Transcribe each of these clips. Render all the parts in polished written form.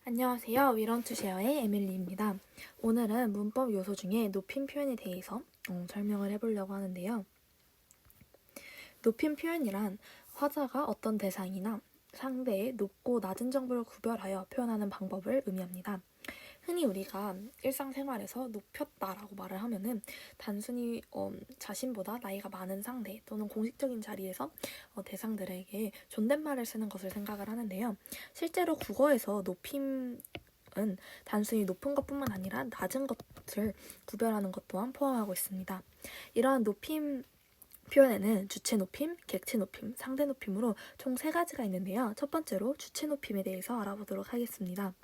안녕하세요. 위런투쉐어의 에밀리입니다. 오늘은 문법 요소 중에 높임 표현에 대해서 설명을 해보려고 하는데요. 높임 표현이란 화자가 어떤 대상이나 상대의 높고 낮은 정보를 구별하여 표현하는 방법을 의미합니다. 흔히 우리가 일상생활에서 높였다라고 말을 하면은 단순히 자신보다 나이가 많은 상대 또는 공식적인 자리에서 대상들에게 존댓말을 쓰는 것을 생각을 하는데요. 실제로 국어에서 높임은 단순히 높은 것뿐만 아니라 낮은 것을 구별하는 것 또한 포함하고 있습니다. 이러한 높임 표현에는 주체 높임, 객체 높임, 상대 높임으로 총 3가지가 있는데요. 첫 번째로 주체 높임에 대해서 알아보도록 하겠습니다.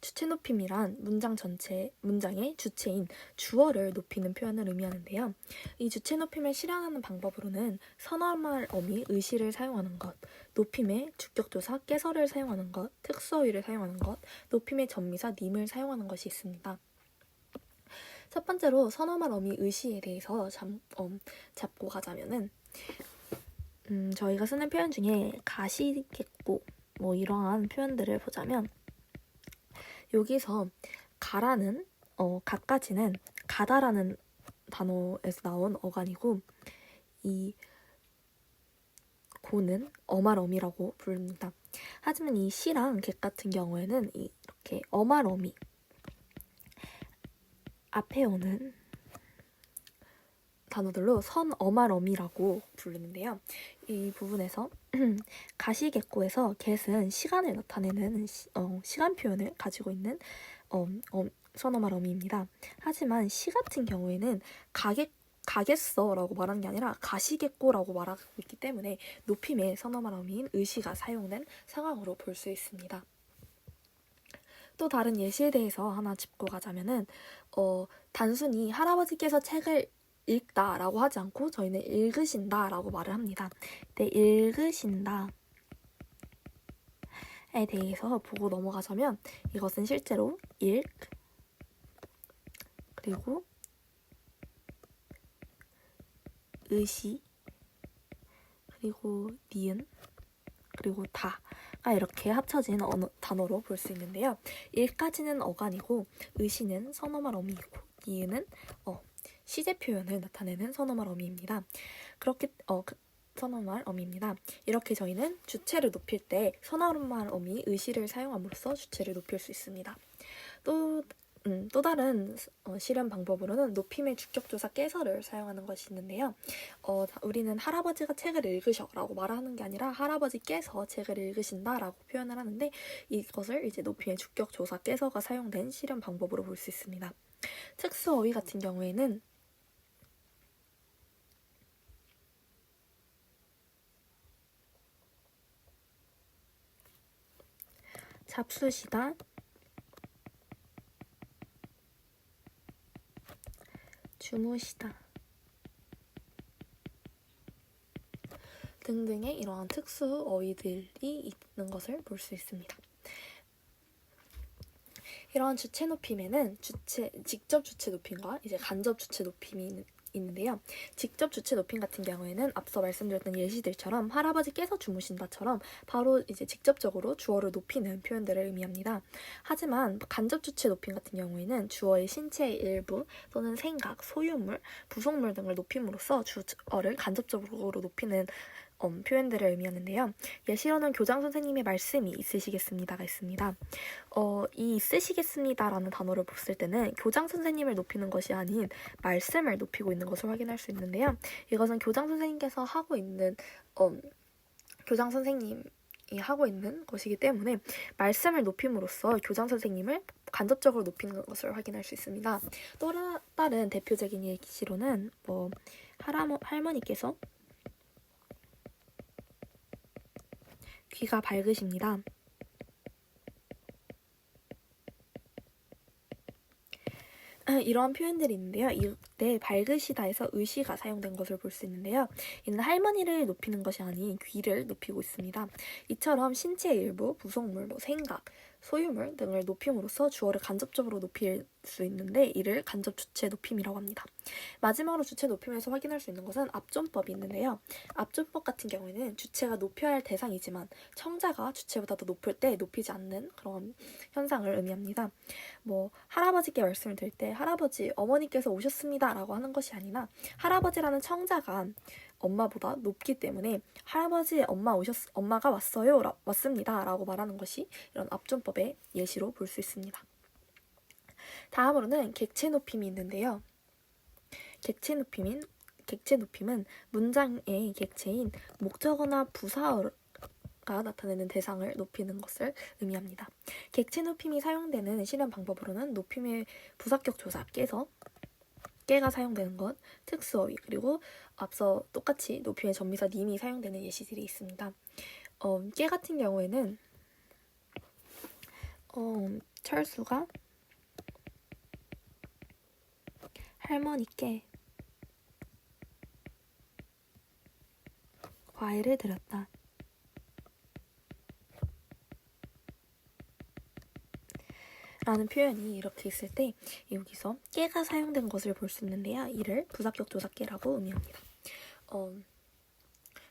주체 높임이란 문장의 주체인 주어를 높이는 표현을 의미하는데요. 이 주체 높임을 실현하는 방법으로는 선어말 어미 의시를 사용하는 것, 높임의 주격조사 깨서를 사용하는 것, 특수어휘를 사용하는 것, 높임의 전미사 님을 사용하는 것이 있습니다. 첫 번째로 선어말 어미 의시에 대해서 잡고 가자면은 저희가 쓰는 표현 중에 가시겠고 이러한 표현들을 보자면 여기서 가라는 가까지는 가다라는 단어에서 나온 어간이고 이 고는 어말어미라고 부릅니다. 하지만 이 시랑 객 같은 경우에는 이렇게 어말어미 앞에 오는 단어들로 선어말어미라고 부르는데요. 이 부분에서 가시객고에서 get은 시간을 나타내는 시간 표현을 가지고 있는 선어말어미입니다. 하지만 시 같은 경우에는 가겠어라고 말하는 게 아니라 가시겠고라고 말하고 있기 때문에 높임의 선어말어미인 의시가 사용된 상황으로 볼 수 있습니다. 또 다른 예시에 대해서 하나 짚고 가자면은 단순히 할아버지께서 책을 읽다라고 하지 않고 저희는 읽으신다라고 말을 합니다. 네, 읽으신다에 대해서 보고 넘어가자면 이것은 실제로 그리고 의시 그리고 니은 그리고 다가 이렇게 합쳐진 단어로 볼 수 있는데요. 일까지는 어간이고 의시는 선어말 어미이고 니은은 시제 표현을 나타내는 선어말 어미입니다. 선어말 어미입니다. 이렇게 저희는 주체를 높일 때 선어말 어미 의시를 사용함으로써 주체를 높일 수 있습니다. 또 다른 실현 방법으로는 높임의 주격조사 깨서를 사용하는 것이 있는데요. 우리는 할아버지가 책을 읽으셔라고 말하는 게 아니라 할아버지께서 책을 읽으신다라고 표현을 하는데 이것을 이제 높임의 주격조사 깨서가 사용된 실현 방법으로 볼 수 있습니다. 특수어휘 같은 경우에는 잡수시다, 주무시다 등등의 이러한 특수 어휘들이 있는 것을 볼 수 있습니다. 이러한 주체 높임에는 직접 주체 높임과 이제 간접 주체 높임이 있는데요. 직접 주체 높임 같은 경우에는 앞서 말씀드렸던 예시들처럼 할아버지께서 주무신다처럼 바로 이제 직접적으로 주어를 높이는 표현들을 의미합니다. 하지만 간접 주체 높임 같은 경우에는 주어의 신체의 일부 또는 생각, 소유물, 부속물 등을 높임으로써 주어를 간접적으로 높이는 표현들을 의미하는데요. 예시로는 교장 선생님의 말씀이 있으시겠습니다가 있습니다. 이 있으시겠습니다라는 단어를 봤을 때는 교장 선생님을 높이는 것이 아닌 말씀을 높이고 있는 것을 확인할 수 있는데요. 이것은 교장 선생님께서 하고 있는 교장 선생님이 하고 있는 것이기 때문에 말씀을 높임으로써 교장 선생님을 간접적으로 높이는 것을 확인할 수 있습니다. 또 다른 대표적인 예시로는 할머니께서 귀가 밝으십니다. 이러한 표현들이 있는데요. 때 밝으시다에서 의시가 사용된 것을 볼 수 있는데요. 이는 할머니를 높이는 것이 아닌 귀를 높이고 있습니다. 이처럼 신체의 일부, 부속물, 생각, 소유물 등을 높임으로써 주어를 간접적으로 높일 수 있는데 이를 간접 주체 높임이라고 합니다. 마지막으로 주체 높임에서 확인할 수 있는 것은 압존법이 있는데요. 압존법 같은 경우에는 주체가 높여야 할 대상이지만 청자가 주체보다 더 높을 때 높이지 않는 그런 현상을 의미합니다. 할아버지께 말씀을 드릴 때 할아버지, 어머니께서 오셨습니다 라고 하는 것이 아니라 할아버지라는 청자가 엄마보다 높기 때문에 할아버지, 엄마가 왔습니다 라고 말하는 것이 이런 압존법의 예시로 볼 수 있습니다. 다음으로는 객체 높임이 있는데요. 객체 높임은 문장의 객체인 목적어나 부사어가 나타내는 대상을 높이는 것을 의미합니다. 객체 높임이 사용되는 실현 방법으로는 높임의 부사격 조사, 깨가 사용되는 것, 특수어휘, 그리고 앞서 똑같이 높임의 전미사 님이 사용되는 예시들이 있습니다. 깨 같은 경우에는 철수가 할머니께 과일을 드렸다. 라는 표현이 이렇게 있을 때 여기서 깨가 사용된 것을 볼 수 있는데요. 이를 부사격 조사 깨라고 의미합니다.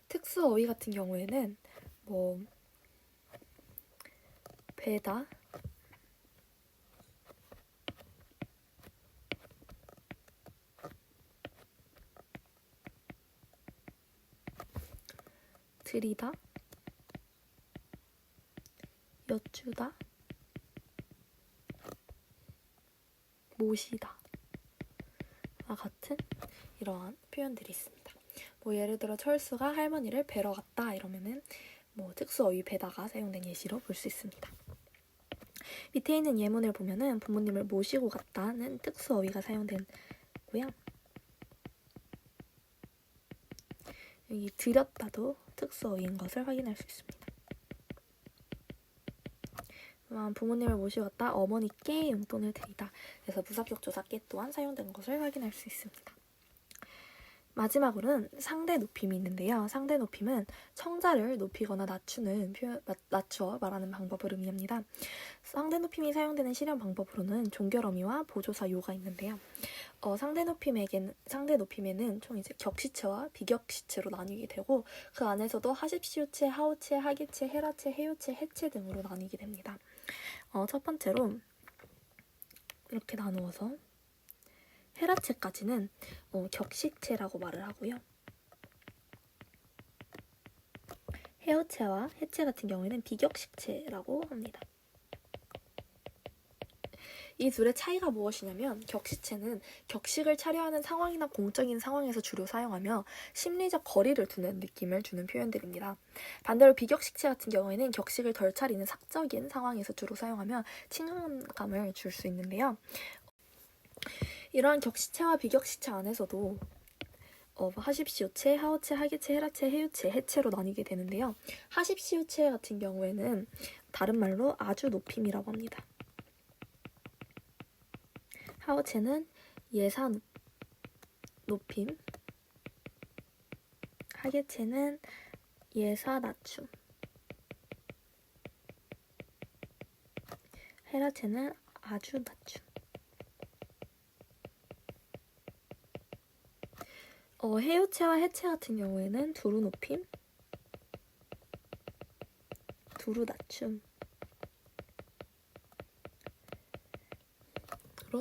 특수어휘 같은 경우에는 배다, 드리다, 여쭈다, 모시다 와 같은 이러한 표현들이 있습니다. 예를 들어 철수가 할머니를 뵈러 갔다 이러면은 특수어휘 뵈다가 사용된 예시로 볼 수 있습니다. 밑에 있는 예문을 보면은 부모님을 모시고 갔다는 특수어휘가 사용되고요. 여기 드렸다도 특수어휘인 것을 확인할 수 있습니다. 부모님을 모시고 갔다 어머니께 용돈을 드리다. 그래서 부사격 조사 깨 또한 사용된 것을 확인할 수 있습니다. 마지막으로는 상대 높임이 있는데요. 상대 높임은 청자를 높이거나 낮추어 말하는 방법을 의미합니다. 상대 높임이 사용되는 실현 방법으로는 종결어미와 보조사 요가 있는데요. 상대 높임에는 총 이제 격시체와 비격시체로 나뉘게 되고 그 안에서도 하십시오체, 하오체, 하기체, 헤라체, 해요체, 해체 등으로 나뉘게 됩니다. 첫 번째로 이렇게 나누어서 헤라체까지는 격식체라고 말을 하고요. 해오체와 해체 같은 경우에는 비격식체라고 합니다. 이 둘의 차이가 무엇이냐면 격식체는 격식을 차려하는 상황이나 공적인 상황에서 주로 사용하며 심리적 거리를 두는 느낌을 주는 표현들입니다. 반대로 비격식체 같은 경우에는 격식을 덜 차리는 사적인 상황에서 주로 사용하며 친근감을 줄 수 있는데요. 이러한 격시체와 비격시체 안에서도 하십시오체, 하오체, 하기체, 헤라체, 해유체, 해체로 나뉘게 되는데요. 하십시오체 같은 경우에는 다른 말로 아주 높임이라고 합니다. 하오체는 예사 높임, 하계체는 예사 낮춤, 헤라체는 아주 낮춤. 해요체와 해체 같은 경우에는 두루 높임, 두루 낮춤으로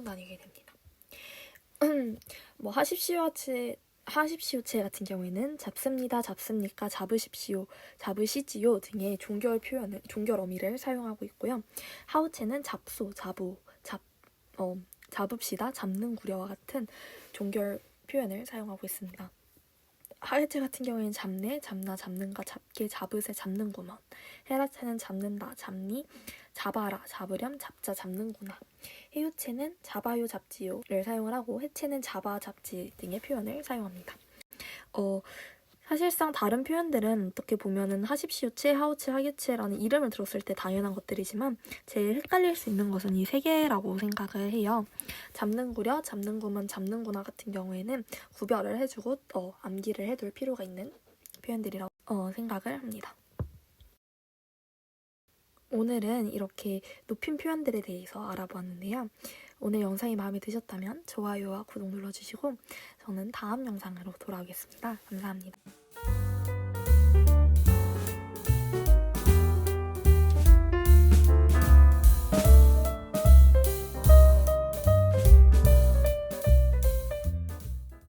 나뉘게 됩니다. 하십시오체 같은 경우에는 잡습니다, 잡습니까, 잡으십시오, 잡으시지요 등의 종결 어미를 사용하고 있고요. 하오체는 잡소, 잡읍시다, 잡는 구려와 같은 종결 표현을 사용하고 있습니다. 하해체 같은 경우에는 잡네, 잡나, 잡는가, 잡게, 잡으세, 잡는구먼. 헤라체는 잡는다, 잡니, 잡아라, 잡으렴, 잡자, 잡는구나. 해유체는 잡아요, 잡지요를 사용을 하고 해체는 잡아, 잡지 등의 표현을 사용합니다. 사실상 다른 표현들은 어떻게 보면은 하십시오 체, 하우체, 하겠체라는 이름을 들었을 때 당연한 것들이지만 제일 헷갈릴 수 있는 것은 이 세 개라고 생각을 해요. 잡는구려, 잡는구만, 잡는구나 같은 경우에는 구별을 해주고 암기를 해둘 필요가 있는 표현들이라고 생각을 합니다. 오늘은 이렇게 높임 표현들에 대해서 알아보았는데요. 오늘 영상이 마음에 드셨다면 좋아요와 구독 눌러주시고 저는 다음 영상으로 돌아오겠습니다. 감사합니다.